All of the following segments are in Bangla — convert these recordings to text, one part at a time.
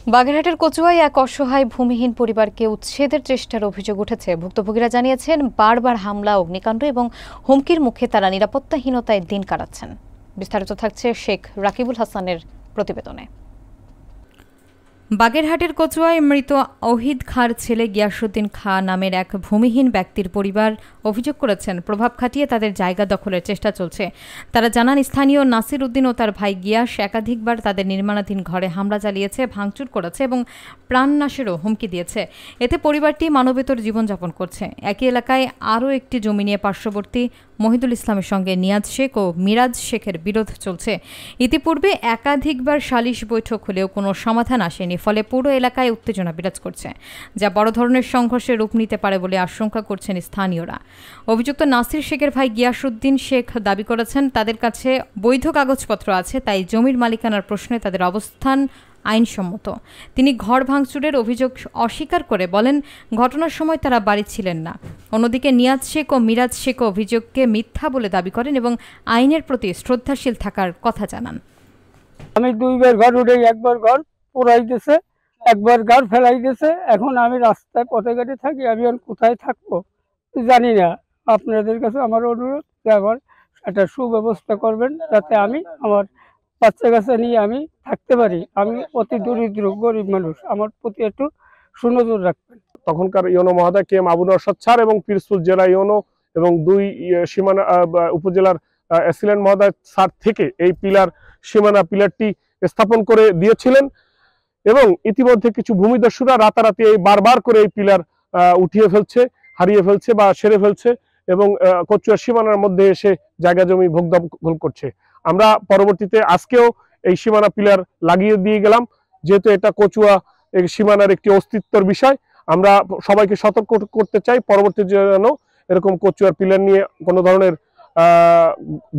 বাগেরহাটের কচুয়ায় এক অসহায় ভূমিহীন পরিবারকে উচ্ছেদের চেষ্টার অভিযোগ উঠেছে। ভুক্তভোগীরা জানিয়েছেন, বারবার হামলা, অগ্নিকাণ্ড এবং হুমকির মুখে তারা নিরাপত্তাহীনতায় দিন কাটাচ্ছেন। বিস্তারিত থাকছে শেখ রাকিবুল হাসানের প্রতিবেদনে। বাগেরহাটের কচুয়ায় মৃত অহিদ খাঁর ছেলে গিয়াসউদ্দিন খাঁ নামের এক ভূমিহীন ব্যক্তির পরিবার অভিযোগ করেছেন, প্রভাব খাটিয়ে তাদের জায়গা দখলের চেষ্টা চলছে। তারা জানান, স্থানীয় নাসির উদ্দিন ও তার ভাই গিয়াস একাধিকবার তাদের নির্মাণাধীন ঘরে হামলা চালিয়েছে, ভাঙচুর করেছে এবং প্রাণনাশেরও হুমকি দিয়েছে। এতে পরিবারটি মানবেতর জীবনযাপন করছে। একই এলাকায় আরও একটি জমি নিয়ে পার্শ্ববর্তী মহিদুল ইসলামের সঙ্গে নিয়াজ শেখ ও মিরাজ শেখের বিরোধ চলছে। ইতিপূর্বে একাধিকবার সালিশ বৈঠক হলেও কোনো সমাধান আসেনি, ফলে পুরো এলাকায় উত্তেজনা বিরাজ করছে, যা বড় ধরনের সংঘর্ষের রূপ নিতে পারে বলে আশঙ্কা করছেন স্থানীয়রা। অভিযুক্ত নাসির শেখের ভাই গিয়াসউদ্দিন শেখ দাবি করেছেন, তাদের কাছে বৈধ কাগজপত্র আছে, তাই জমির মালিকানার প্রশ্নে তাদের অবস্থান আইনসম্মত। তিনি ঘর ভাঙচুরের অভিযোগ অস্বীকার করে বলেন, ঘটনার সময় তারা বাড়ি ছিলেন না। অন্যদিকে নিয়াজ শেখ ও মিরাজ শেখ অভিযোগকে মিথ্যা বলে দাবি করেন এবং আইনের প্রতি শ্রদ্ধাশীল থাকার কথা জানান। আমি দুইবার ঘর উঠে, একবার ঘর পোড়াই দিয়েছে, একবার ঘর ফেলাই দিয়েছে। এখন আমি রাস্তায় পথে ঘাটে থাকি, আমি আর কোথায় থাকবো জানি না। আপনাদের কাছে আমার অনুরোধ যে আমার একটা সুব্যবস্থা করবেন, যাতে আমি আমার বাচ্চা কাছে নিয়ে আমি থাকতে পারি। আমি অতি দরিদ্র গরিব মানুষ, আমার প্রতি একটু সুনজর রাখবেন। তখনকার ইউনো মহোদয় কে এম আবুল রশাদ স্যার এবং পিরোজপুর জেলা ইউনো এবং দুই সীমানা উপজেলার অ্যাসিস্ট্যান্ট মহোদয় স্যার থেকে এই পিলারটি স্থাপন করে দিয়েছিলেন এবং ইতিমধ্যে কিছু ভূমিদস্যুরা রাতারাতি এই বারবার করে এই পিলার উঠিয়ে ফেলছে, হারিয়ে ফেলছে বা সেরে ফেলছে এবং কচুয়া সীমানার মধ্যে এসে জায়গা জমি ভোগ দখল করছে। আমরা পরবর্তীতে আজকেও এই সীমানা পিলার লাগিয়ে দিয়ে গেলাম, যেহেতু এটা কচুয়া সীমানার একটি অস্তিত্বর বিষয়। আমরা সবাইকে সতর্ক করতে চাই, পরবর্তী যেন এরকম কচুয়ার পিলার নিয়ে কোনো ধরনের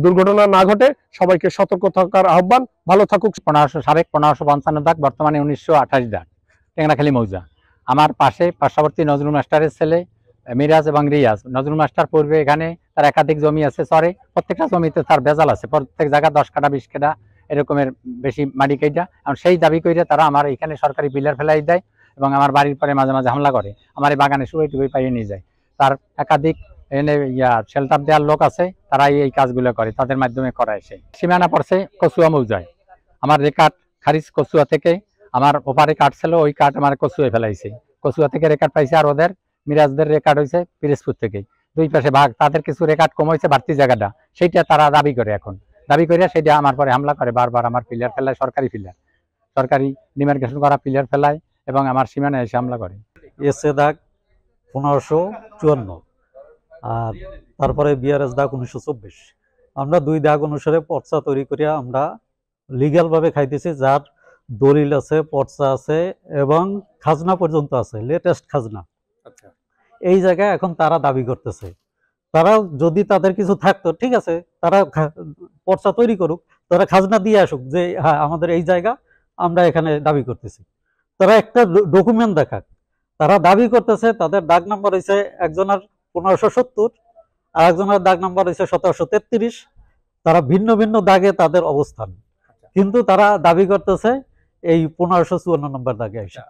দুর্ঘটনা না ঘটে। সবাইকে সতর্ক থাকার আহ্বান। ভালো থাকুক। 1555 দাগ, বর্তমানে 1928 দাগ, টেংরাখালী মৌজা। আমার পার্শ্ববর্তী নজরুল মাস্টারের ছেলে মিরাজ এবং রিয়াজ। নজরুল মাস্টার পূর্বে এখানে তার একাধিক জমি আছে, সরে প্রত্যেকটা জমিতে তার ভেজাল আছে, প্রত্যেক জায়গায় 10 কাঠা 20 কাঠা এরকমের বেশি মাটি কেইটা। এবং সেই দাবি করে তারা আমার এখানে সরকারি পিলার ফেলাই দেয় এবং আমার বাড়ির পরে মাঝে মাঝে হামলা করে, আমার এই বাগানে শুয়ে টুয়ে পাইয়ে নিয়ে যায়। তার একাধিক এনে শেল্টার দেওয়ার লোক আছে, তারাই এই কাজগুলো করে, তাদের মাধ্যমে করায়। সে সীমানা পড়ছে কচুয়া মৌজায়। আমার রেকার্ড খারিজ কচুয়া থেকে, আমার ওপারে কাঠ ছিল, ওই কাঠ আমার কচুয়ায় ফেলাইছে। কচুয়া থেকে রেকার্ড পাইছে, আর ওদের মিরাজদের রেকার্ড হয়েছে পিরোজপুর থেকে। দুই পাশে ভাগ, তাদের কিছু রেকার্ড কম হয়েছে, বাড়তি জায়গাটা সেইটা তারা দাবি করে। এখন দাবি করে সেটা আমার পরে হামলা করে, বারবার আমার পিলার ফেলায়, সরকারি পিলার, সরকারি ডিমার্কেশন করা পিলার ফেলায় এবং আমার সীমানায় এসে হামলা করে। এসএ দাগ 1554, আর তারপরে বিআরএস দাগ 1924। আমরা দুই দাগ অনুসারে পর্চা তৈরি করিয়া আমরা লিগ্যাল ভাবে খাইতেছি, যার দলিল আছে, পর্চা আছে এবং খাজনা পর্যন্ত আছে, লেটেস্ট খাজনা। এই জায়গায় এখন তারা দাবি করতেছে, তারা যদি তাদের কিছু থাকতো ঠিক আছে, তারা পর্চা তৈরি করুক, তারা খাজনা দিয়ে আসুক যে হ্যাঁ আমাদের এই জায়গা আমরা এখানে দাবি করতেছি। তারা একটা ডকুমেন্ট দেখাক। তারা দাবি করতেছে তাদের দাগ নাম্বার হয়েছে একজনের 1570 আর একজনের দাগ নাম্বার হয়েছে 1733। তারা ভিন্ন ভিন্ন দাগে তাদের অবস্থান, কিন্তু তারা দাবি করতেছে এই 1554 নম্বর দাগে এসে।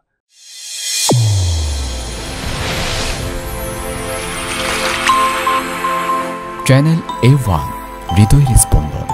চ্যানেল A1 হৃদয়ের স্পন্দন।